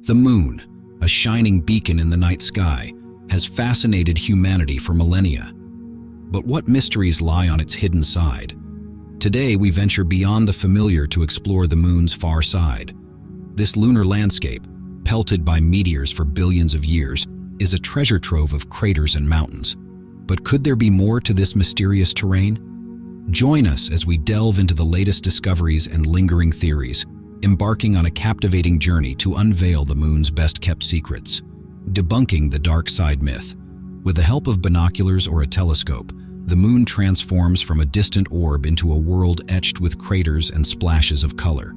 The moon, a shining beacon in the night sky, has fascinated humanity for millennia. But what mysteries lie on its hidden side? Today we venture beyond the familiar to explore the moon's far side. This lunar landscape, pelted by meteors for billions of years, is a treasure trove of craters and mountains. But could there be more to this mysterious terrain? Join us as we delve into the latest discoveries and lingering theories, embarking on a captivating journey to unveil the moon's best-kept secrets, debunking the dark side myth. With the help of binoculars or a telescope, the moon transforms from a distant orb into a world etched with craters and splashes of color.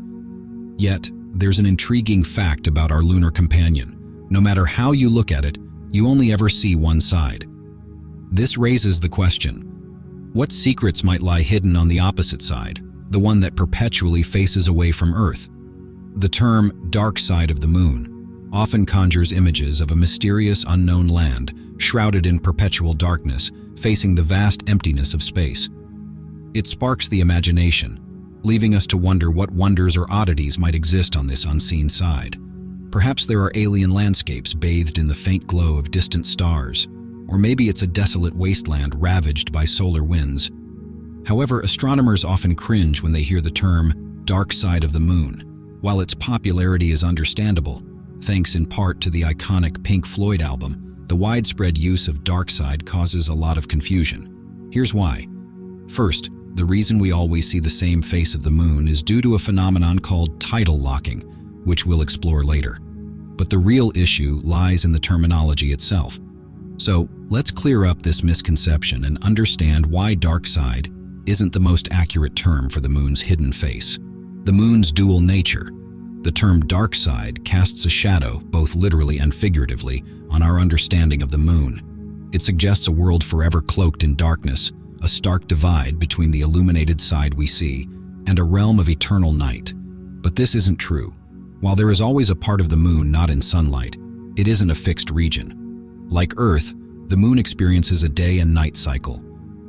Yet, there's an intriguing fact about our lunar companion. No matter how you look at it, you only ever see one side. This raises the question, what secrets might lie hidden on the opposite side, the one that perpetually faces away from Earth? The term dark side of the moon often conjures images of a mysterious unknown land shrouded in perpetual darkness, facing the vast emptiness of space. It sparks the imagination, leaving us to wonder what wonders or oddities might exist on this unseen side. Perhaps there are alien landscapes bathed in the faint glow of distant stars, or maybe it's a desolate wasteland ravaged by solar winds. However, astronomers often cringe when they hear the term dark side of the moon. While its popularity is understandable, thanks in part to the iconic Pink Floyd album, the widespread use of dark side causes a lot of confusion. Here's why. First, the reason we always see the same face of the moon is due to a phenomenon called tidal locking, which we'll explore later. But the real issue lies in the terminology itself. So, let's clear up this misconception and understand why dark side isn't the most accurate term for the moon's hidden face. The moon's dual nature. The term dark side casts a shadow, both literally and figuratively, on our understanding of the moon. It suggests a world forever cloaked in darkness, a stark divide between the illuminated side we see and a realm of eternal night. But this isn't true. While there is always a part of the moon not in sunlight, it isn't a fixed region. Like Earth, the moon experiences a day and night cycle.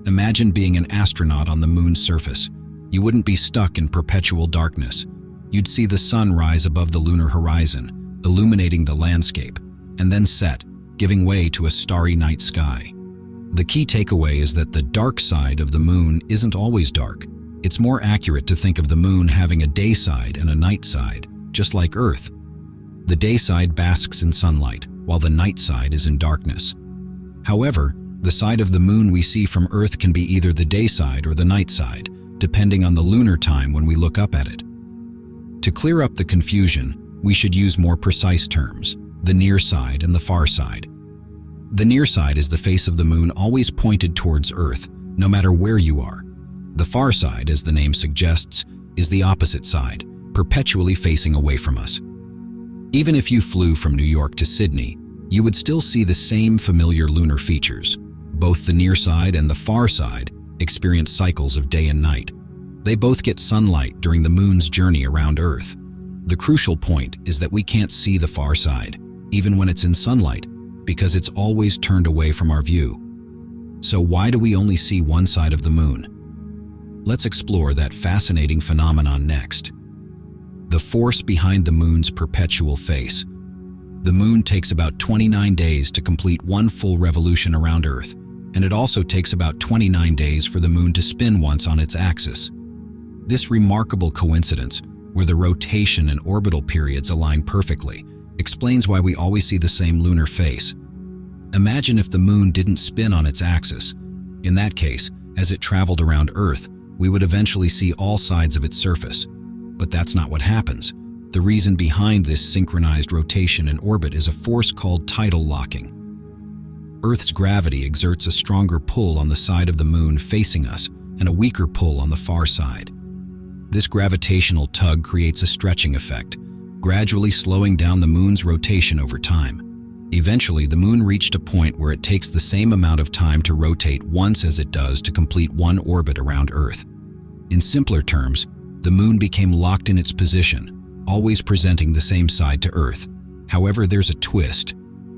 Imagine being an astronaut on the moon's surface. You wouldn't be stuck in perpetual darkness. You'd see the sun rise above the lunar horizon, illuminating the landscape, and then set, giving way to a starry night sky. The key takeaway is that the dark side of the moon isn't always dark. It's more accurate to think of the moon having a day side and a night side, just like Earth. The day side basks in sunlight, while the night side is in darkness. However, the side of the moon we see from Earth can be either the day side or the night side, depending on the lunar time when we look up at it. To clear up the confusion, we should use more precise terms, the near side and the far side. The near side is the face of the moon always pointed towards Earth, no matter where you are. The far side, as the name suggests, is the opposite side, perpetually facing away from us. Even if you flew from New York to Sydney, you would still see the same familiar lunar features. Both the near side and the far side experience cycles of day and night. They both get sunlight during the moon's journey around Earth. The crucial point is that we can't see the far side, even when it's in sunlight, because it's always turned away from our view. So why do we only see one side of the moon? Let's explore that fascinating phenomenon next. The force behind the moon's perpetual face. The moon takes about 29 days to complete one full revolution around Earth, and it also takes about 29 days for the moon to spin once on its axis. This remarkable coincidence, where the rotation and orbital periods align perfectly, explains why we always see the same lunar face. Imagine if the moon didn't spin on its axis. In that case, as it traveled around Earth, we would eventually see all sides of its surface. But that's not what happens. The reason behind this synchronized rotation and orbit is a force called tidal locking. Earth's gravity exerts a stronger pull on the side of the moon facing us and a weaker pull on the far side. This gravitational tug creates a stretching effect, gradually slowing down the moon's rotation over time. Eventually, the moon reached a point where it takes the same amount of time to rotate once as it does to complete one orbit around Earth. In simpler terms, the moon became locked in its position, always presenting the same side to Earth. However, there's a twist.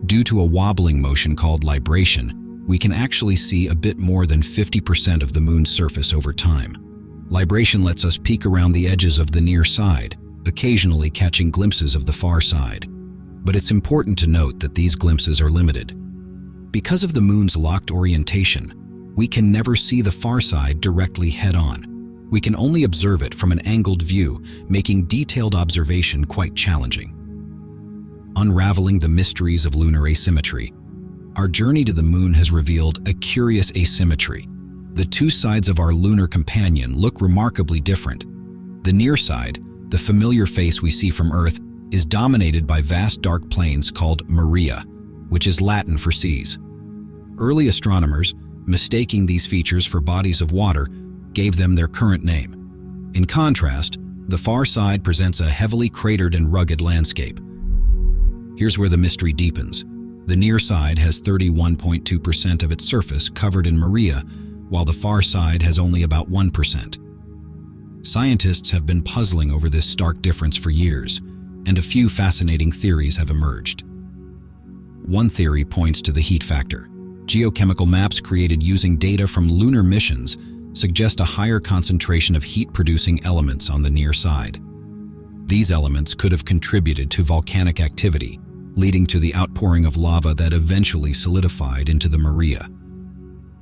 Due to a wobbling motion called libration, we can actually see a bit more than 50% of the moon's surface over time. Libration lets us peek around the edges of the near side, occasionally catching glimpses of the far side. But it's important to note that these glimpses are limited. Because of the moon's locked orientation, we can never see the far side directly head-on. We can only observe it from an angled view, making detailed observation quite challenging. Unraveling the mysteries of lunar asymmetry, our journey to the moon has revealed a curious asymmetry. The two sides of our lunar companion look remarkably different. The near side, the familiar face we see from Earth, is dominated by vast dark plains called millennia, which is Latin for seas. Early astronomers, mistaking these features for bodies of water, gave them their current name. In contrast, the far side presents a heavily cratered and rugged landscape. Here's where the mystery deepens. The near side has 31.2% of its surface covered in millennia, while the far side has only about 1%. Scientists have been puzzling over this stark difference for years, and a few fascinating theories have emerged. One theory points to the heat factor. Geochemical maps created using data from lunar missions suggest a higher concentration of heat-producing elements on the near side. These elements could have contributed to volcanic activity, leading to the outpouring of lava that eventually solidified into the millennia.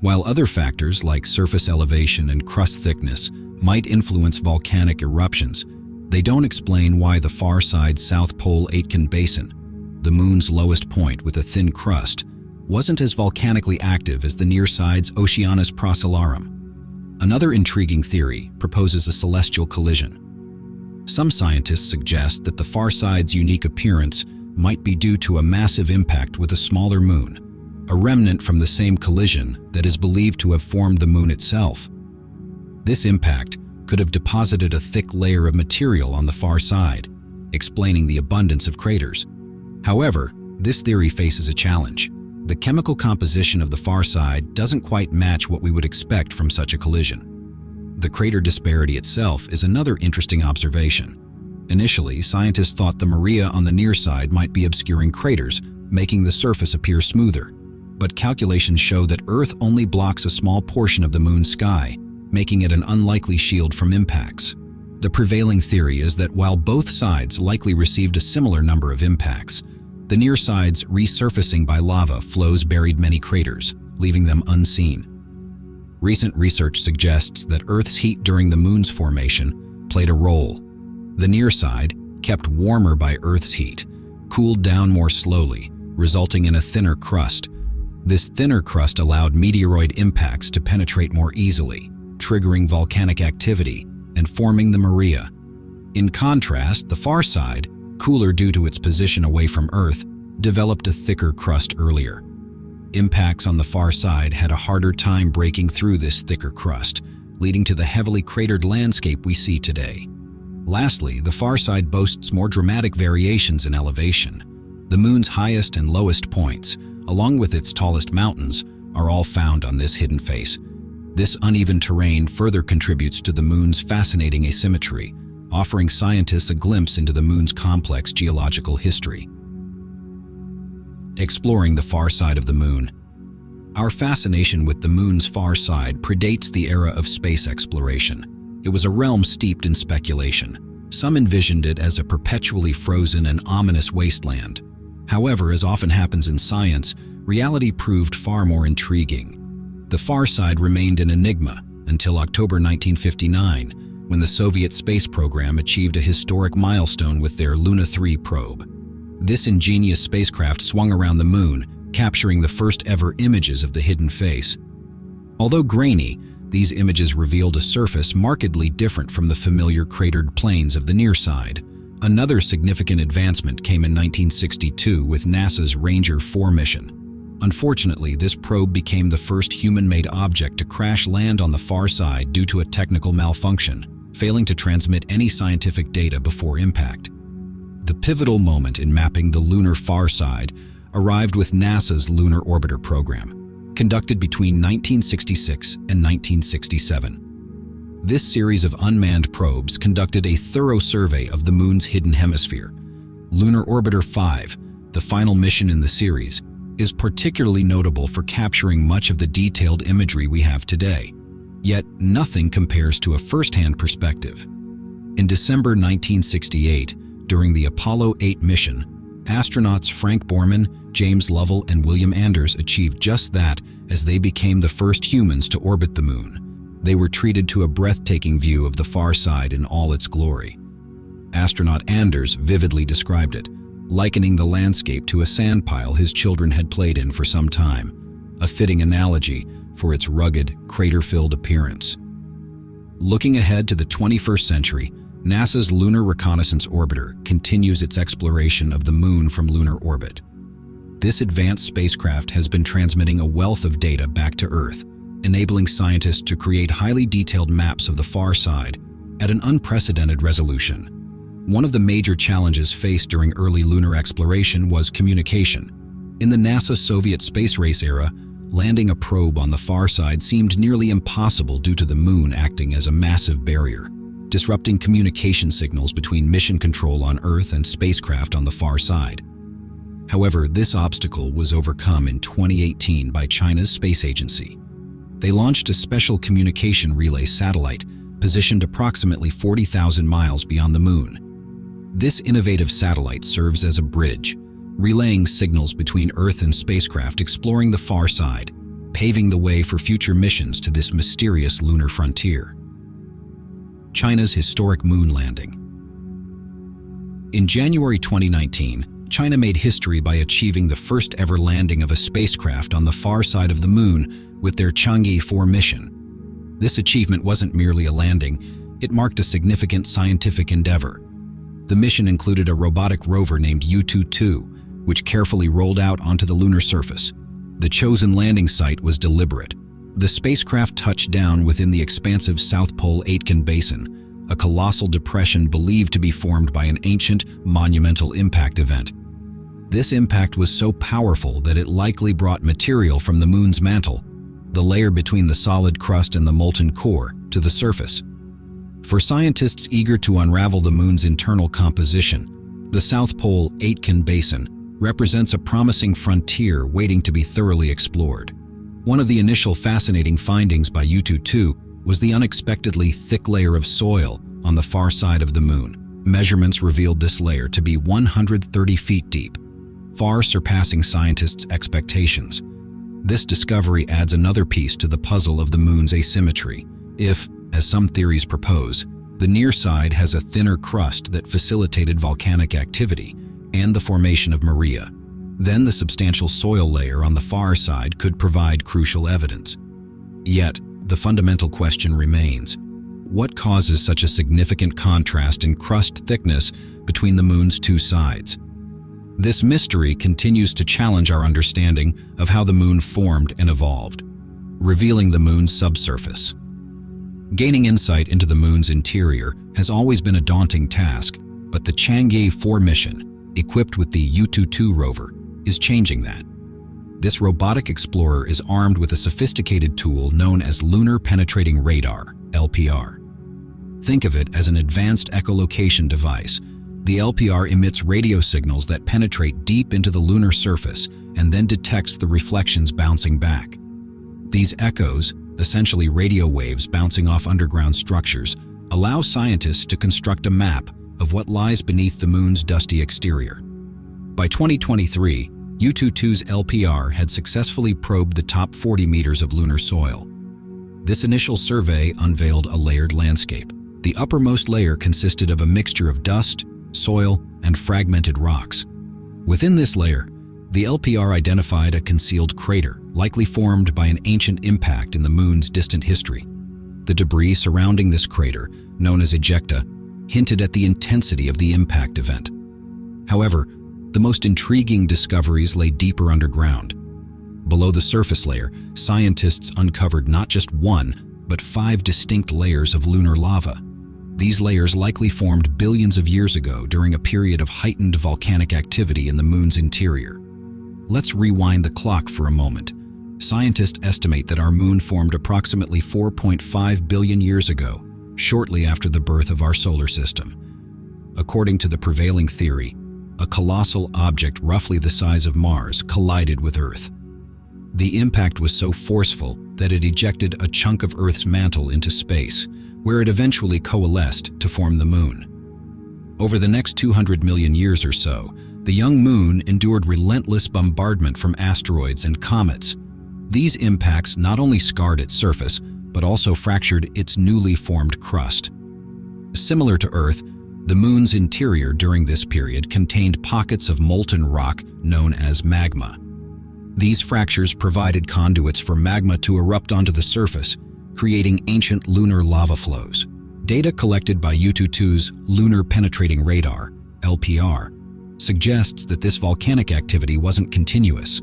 While other factors like surface elevation and crust thickness might influence volcanic eruptions, they don't explain why the far side's South Pole Aitken Basin, the moon's lowest point with a thin crust, wasn't as volcanically active as the near side's Oceanus Procellarum. Another intriguing theory proposes a celestial collision. Some scientists suggest that the far side's unique appearance might be due to a massive impact with a smaller moon, a remnant from the same collision that is believed to have formed the moon itself. This impact could have deposited a thick layer of material on the far side, explaining the abundance of craters. However, this theory faces a challenge. The chemical composition of the far side doesn't quite match what we would expect from such a collision. The crater disparity itself is another interesting observation. Initially, scientists thought the millennia on the near side might be obscuring craters, making the surface appear smoother. But calculations show that Earth only blocks a small portion of the moon's sky, making it an unlikely shield from impacts. The prevailing theory is that while both sides likely received a similar number of impacts, the near side's resurfacing by lava flows buried many craters, leaving them unseen. Recent research suggests that Earth's heat during the moon's formation played a role. The near side, kept warmer by Earth's heat, cooled down more slowly, resulting in a thinner crust. This thinner crust allowed meteoroid impacts to penetrate more easily, triggering volcanic activity and forming the millennia. In contrast, the far side, cooler due to its position away from Earth, developed a thicker crust earlier. Impacts on the far side had a harder time breaking through this thicker crust, leading to the heavily cratered landscape we see today. Lastly, the far side boasts more dramatic variations in elevation. The moon's highest and lowest points, along with its tallest mountains, are all found on this hidden face. This uneven terrain further contributes to the moon's fascinating asymmetry, offering scientists a glimpse into the moon's complex geological history. Exploring the far side of the moon. Our fascination with the moon's far side predates the era of space exploration. It was a realm steeped in speculation. Some envisioned it as a perpetually frozen and ominous wasteland. However, as often happens in science, reality proved far more intriguing. The far side remained an enigma until October 1959, when the Soviet space program achieved a historic milestone with their Luna 3 probe. This ingenious spacecraft swung around the moon, capturing the first ever images of the hidden face. Although grainy, these images revealed a surface markedly different from the familiar cratered plains of the near side. Another significant advancement came in 1962 with NASA's Ranger 4 mission. Unfortunately, this probe became the first human-made object to crash land on the far side due to a technical malfunction, failing to transmit any scientific data before impact. The pivotal moment in mapping the lunar far side arrived with NASA's Lunar Orbiter program, conducted between 1966 and 1967. This series of unmanned probes conducted a thorough survey of the moon's hidden hemisphere. Lunar Orbiter 5, the final mission in the series, is particularly notable for capturing much of the detailed imagery we have today. Yet, nothing compares to a first-hand perspective. In December 1968, during the Apollo 8 mission, Astronauts Frank Borman, James Lovell, and William Anders achieved just that as they became the first humans to orbit the moon. They were treated to a breathtaking view of the far side in all its glory. Astronaut Anders vividly described it, likening the landscape to a sandpile his children had played in for some time, a fitting analogy for its rugged, crater-filled appearance. Looking ahead to the 21st century, NASA's Lunar Reconnaissance Orbiter continues its exploration of the moon from lunar orbit. This advanced spacecraft has been transmitting a wealth of data back to Earth, enabling scientists to create highly detailed maps of the far side at an unprecedented resolution. One of the major challenges faced during early lunar exploration was communication. In the NASA Soviet space race era, landing a probe on the far side seemed nearly impossible due to the moon acting as a massive barrier, disrupting communication signals between mission control on Earth and spacecraft on the far side. However, this obstacle was overcome in 2018 by China's space agency. They launched a special communication relay satellite positioned approximately 40,000 miles beyond the moon. This innovative satellite serves as a bridge, relaying signals between Earth and spacecraft exploring the far side, paving the way for future missions to this mysterious lunar frontier. China's historic moon landing. In January 2019, China made history by achieving the first ever landing of a spacecraft on the far side of the moon with their Chang'e 4 mission. This achievement wasn't merely a landing, it marked a significant scientific endeavor. The mission included a robotic rover named U-22, which carefully rolled out onto the lunar surface. The chosen landing site was deliberate. The spacecraft touched down within the expansive South Pole Aitken Basin, a colossal depression believed to be formed by an ancient, monumental impact event. This impact was so powerful that it likely brought material from the moon's mantle, the layer between the solid crust and the molten core, to the surface. For scientists eager to unravel the moon's internal composition, the South Pole Aitken Basin represents a promising frontier waiting to be thoroughly explored. One of the initial fascinating findings by U-22 was the unexpectedly thick layer of soil on the far side of the moon. Measurements revealed this layer to be 130 feet deep, far surpassing scientists' expectations. This discovery adds another piece to the puzzle of the moon's asymmetry. If, as some theories propose, the near side has a thinner crust that facilitated volcanic activity and the formation of maria, then the substantial soil layer on the far side could provide crucial evidence. Yet, the fundamental question remains: what causes such a significant contrast in crust thickness between the moon's two sides? This mystery continues to challenge our understanding of how the moon formed and evolved, revealing the moon's subsurface. Gaining insight into the moon's interior has always been a daunting task, but the Chang'e 4 mission, equipped with the U-22 rover, is changing that. This robotic explorer is armed with a sophisticated tool known as Lunar Penetrating Radar, LPR. Think of it as an advanced echolocation device. The LPR emits radio signals that penetrate deep into the lunar surface and then detects the reflections bouncing back. These echoes, essentially radio waves bouncing off underground structures, allow scientists to construct a map of what lies beneath the moon's dusty exterior. By 2023, U-22's LPR had successfully probed the top 40 meters of lunar soil. This initial survey unveiled a layered landscape. The uppermost layer consisted of a mixture of dust, soil, and fragmented rocks. Within this layer, the LPR identified a concealed crater, likely formed by an ancient impact in the moon's distant history. The debris surrounding this crater, known as ejecta, hinted at the intensity of the impact event. However, the most intriguing discoveries lay deeper underground. Below the surface layer, scientists uncovered not just one, but 5 distinct layers of lunar lava. These layers likely formed billions of years ago during a period of heightened volcanic activity in the moon's interior. Let's rewind the clock for a moment. Scientists estimate that our moon formed approximately 4.5 billion years ago, shortly after the birth of our solar system. According to the prevailing theory, a colossal object roughly the size of Mars collided with Earth. The impact was so forceful that it ejected a chunk of Earth's mantle into space, where it eventually coalesced to form the moon. Over the next 200 million years or so, the young moon endured relentless bombardment from asteroids and comets. These impacts not only scarred its surface, but also fractured its newly formed crust. Similar to Earth, the moon's interior during this period contained pockets of molten rock known as magma. These fractures provided conduits for magma to erupt onto the surface, creating ancient lunar lava flows. Data collected by U-22's Lunar Penetrating Radar, LPR, suggests that this volcanic activity wasn't continuous.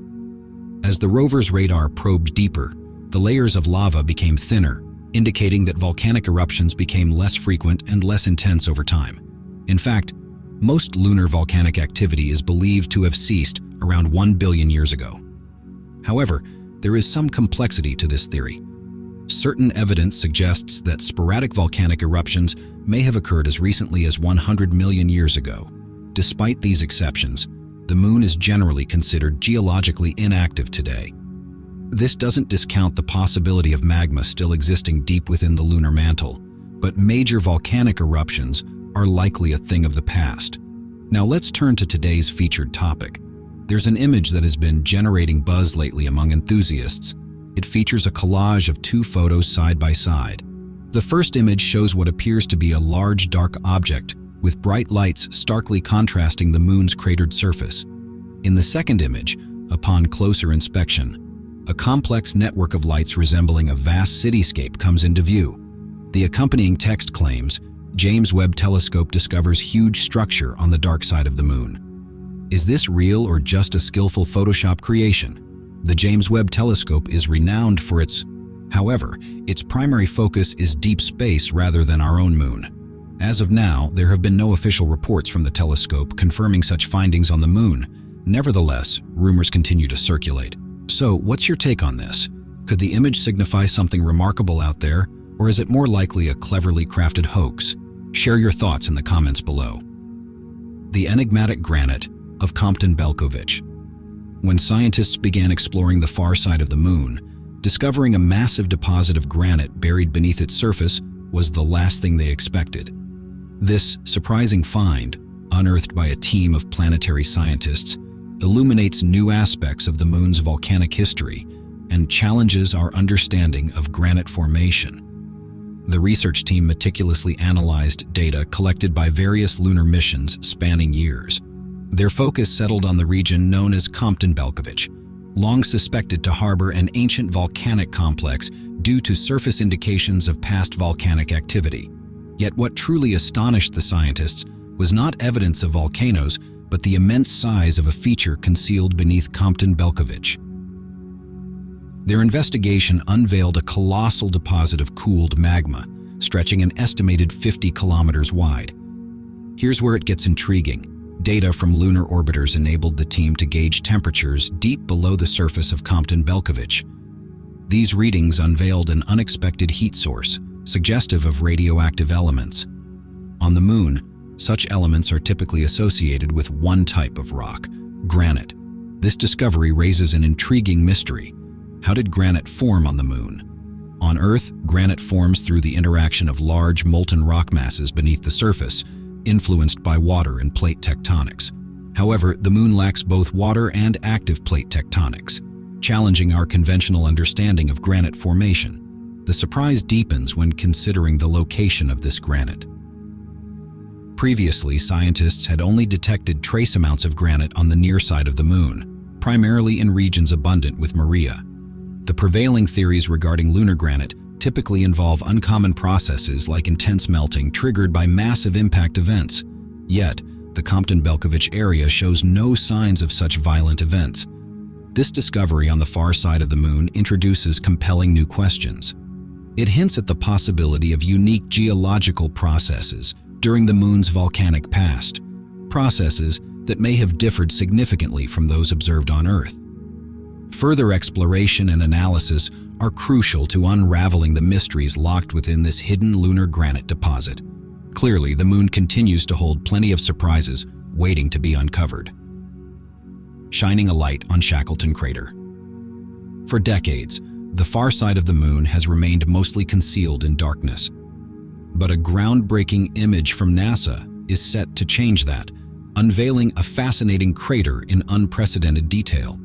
As the rover's radar probed deeper, the layers of lava became thinner, indicating that volcanic eruptions became less frequent and less intense over time. In fact, most lunar volcanic activity is believed to have ceased around 1 billion years ago. However, there is some complexity to this theory. Certain evidence suggests that sporadic volcanic eruptions may have occurred as recently as 100 million years ago. Despite these exceptions, the moon is generally considered geologically inactive today. This doesn't discount the possibility of magma still existing deep within the lunar mantle, but major volcanic eruptions are likely a thing of the past. Now let's turn to today's featured topic. There's an image that has been generating buzz lately among enthusiasts. It features a collage of two photos side by side. The first image shows what appears to be a large dark object with bright lights starkly contrasting the moon's cratered surface. In the second image, upon closer inspection, a complex network of lights resembling a vast cityscape comes into view. The accompanying text claims, James Webb Telescope discovers huge structure on the dark side of the moon. Is this real or just a skillful Photoshop creation? The James Webb Telescope is renowned for however, its primary focus is deep space rather than our own moon. As of now, there have been no official reports from the telescope confirming such findings on the moon. Nevertheless, rumors continue to circulate. So, what's your take on this? Could the image signify something remarkable out there, or is it more likely a cleverly crafted hoax? Share your thoughts in the comments below. The enigmatic granite of Compton-Belkovich. When scientists began exploring the far side of the moon, discovering a massive deposit of granite buried beneath its surface was the last thing they expected. This surprising find, unearthed by a team of planetary scientists, illuminates new aspects of the moon's volcanic history and challenges our understanding of granite formation. The research team meticulously analyzed data collected by various lunar missions spanning years. Their focus settled on the region known as Compton-Belkovich, long suspected to harbor an ancient volcanic complex due to surface indications of past volcanic activity. Yet what truly astonished the scientists was not evidence of volcanoes, but the immense size of a feature concealed beneath Compton-Belkovich. Their investigation unveiled a colossal deposit of cooled magma, stretching an estimated 50 kilometers wide. Here's where it gets intriguing. Data from lunar orbiters enabled the team to gauge temperatures deep below the surface of Compton-Belkovich. These readings unveiled an unexpected heat source, suggestive of radioactive elements. On the moon, such elements are typically associated with one type of rock, granite. This discovery raises an intriguing mystery. How did granite form on the moon? On Earth, granite forms through the interaction of large molten rock masses beneath the surface, influenced by water and plate tectonics. However, the moon lacks both water and active plate tectonics, challenging our conventional understanding of granite formation. The surprise deepens when considering the location of this granite. Previously, scientists had only detected trace amounts of granite on the near side of the moon, primarily in regions abundant with maria. The prevailing theories regarding lunar granite typically involve uncommon processes like intense melting triggered by massive impact events. Yet, the Compton-Belkovich area shows no signs of such violent events. This discovery on the far side of the moon introduces compelling new questions. It hints at the possibility of unique geological processes during the moon's volcanic past, processes that may have differed significantly from those observed on Earth. Further exploration and analysis are crucial to unraveling the mysteries locked within this hidden lunar granite deposit. Clearly, the moon continues to hold plenty of surprises waiting to be uncovered. Shining a light on Shackleton Crater. For decades, the far side of the moon has remained mostly concealed in darkness. But a groundbreaking image from NASA is set to change that. unveiling a fascinating crater in unprecedented detail.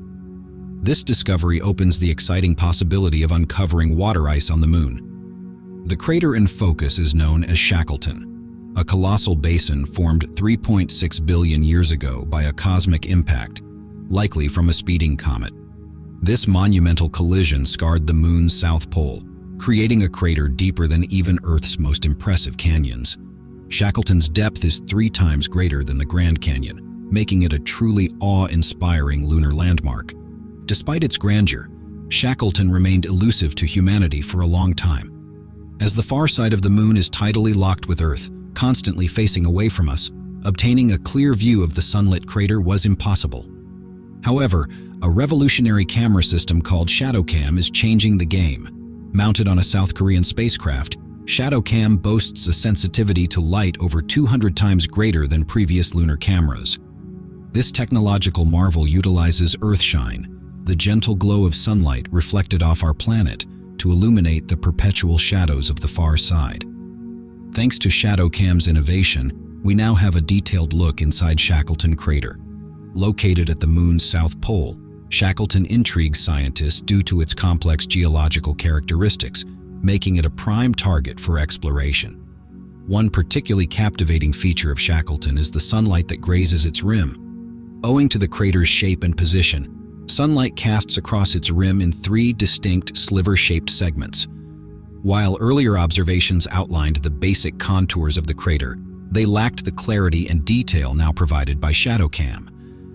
This discovery opens the exciting possibility of uncovering water ice on the Moon. The crater in focus is known as Shackleton, a colossal basin formed 3.6 billion years ago by a cosmic impact, likely from a speeding comet. This monumental collision scarred the Moon's south pole, creating a crater deeper than even Earth's most impressive canyons. Shackleton's depth is 3 times greater than the Grand Canyon, making it a truly awe-inspiring lunar landmark. Despite its grandeur, Shackleton remained elusive to humanity for a long time. As the far side of the Moon is tidally locked with Earth, constantly facing away from us, obtaining a clear view of the sunlit crater was impossible. However, a revolutionary camera system called ShadowCam is changing the game. Mounted on a South Korean spacecraft, ShadowCam boasts a sensitivity to light over 200 times greater than previous lunar cameras. This technological marvel utilizes Earthshine, the gentle glow of sunlight reflected off our planet, to illuminate the perpetual shadows of the far side. Thanks to ShadowCam's innovation, we now have a detailed look inside Shackleton crater. Located at the Moon's south pole, Shackleton intrigues scientists due to its complex geological characteristics, making it a prime target for exploration. One particularly captivating feature of Shackleton is the sunlight that grazes its rim. Owing to the crater's shape and position, sunlight casts across its rim in 3 distinct sliver-shaped segments. While earlier observations outlined the basic contours of the crater, they lacked the clarity and detail now provided by ShadowCam.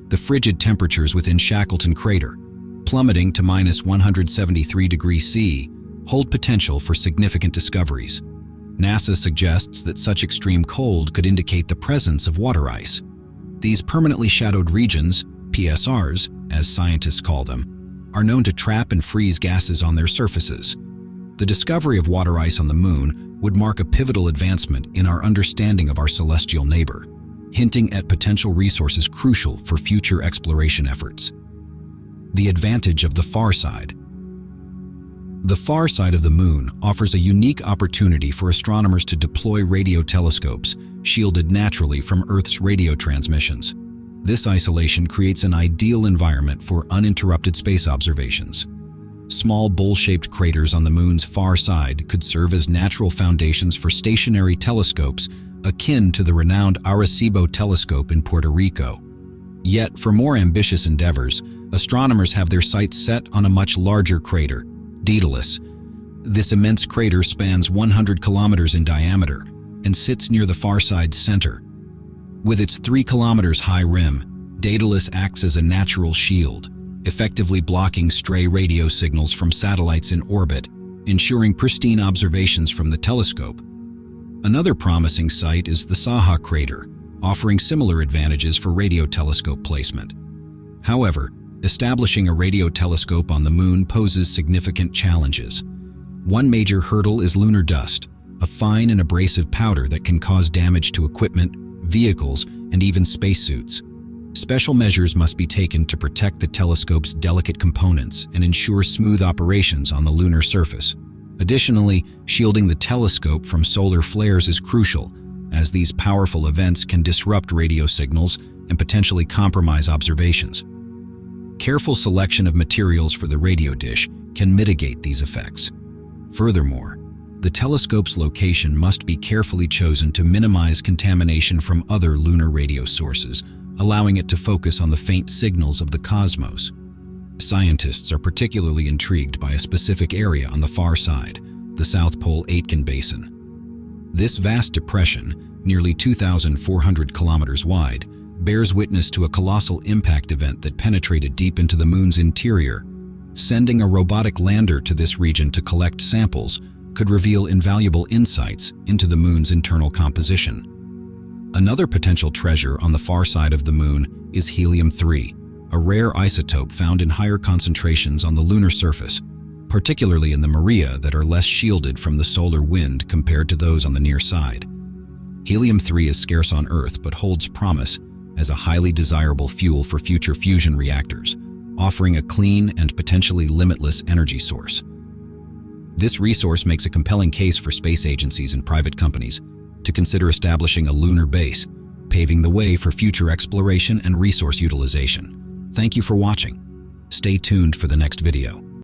The frigid temperatures within Shackleton crater, plummeting to -173 degrees C, hold potential for significant discoveries. NASA suggests that such extreme cold could indicate the presence of water ice. These permanently shadowed regions, PSRs, as scientists call them, are known to trap and freeze gases on their surfaces. The discovery of water ice on the Moon would mark a pivotal advancement in our understanding of our celestial neighbor, hinting at potential resources crucial for future exploration efforts. The advantage of the far side. The far side of the Moon offers a unique opportunity for astronomers to deploy radio telescopes, shielded naturally from Earth's radio transmissions. This isolation creates an ideal environment for uninterrupted space observations. Small bowl-shaped craters on the Moon's far side could serve as natural foundations for stationary telescopes akin to the renowned Arecibo telescope in Puerto Rico. Yet, for more ambitious endeavors, astronomers have their sights set on a much larger crater, Daedalus. This immense crater spans 100 kilometers in diameter and sits near the far side's center. With its 3 kilometers high rim, Daedalus acts as a natural shield, effectively blocking stray radio signals from satellites in orbit, ensuring pristine observations from the telescope. Another promising site is the Saha crater, offering similar advantages for radio telescope placement. However, establishing a radio telescope on the Moon poses significant challenges. One major hurdle is lunar dust, a fine and abrasive powder that can cause damage to equipment, vehicles, and even spacesuits. Special measures must be taken to protect the telescope's delicate components and ensure smooth operations on the lunar surface. Additionally, shielding the telescope from solar flares is crucial, as these powerful events can disrupt radio signals and potentially compromise observations. Careful selection of materials for the radio dish can mitigate these effects. Furthermore, the telescope's location must be carefully chosen to minimize contamination from other lunar radio sources, allowing it to focus on the faint signals of the cosmos. Scientists are particularly intrigued by a specific area on the far side, the South Pole Aitken Basin. This vast depression, nearly 2,400 kilometers wide, bears witness to a colossal impact event that penetrated deep into the Moon's interior. Sending a robotic lander to this region to collect samples could reveal invaluable insights into the Moon's internal composition. Another potential treasure on the far side of the Moon is helium-3, a rare isotope found in higher concentrations on the lunar surface, particularly in the Maria that are less shielded from the solar wind compared to those on the near side. Helium-3 is scarce on Earth but holds promise as a highly desirable fuel for future fusion reactors, offering a clean and potentially limitless energy source. This resource makes a compelling case for space agencies and private companies to consider establishing a lunar base, paving the way for future exploration and resource utilization. Thank you for watching. Stay tuned for the next video.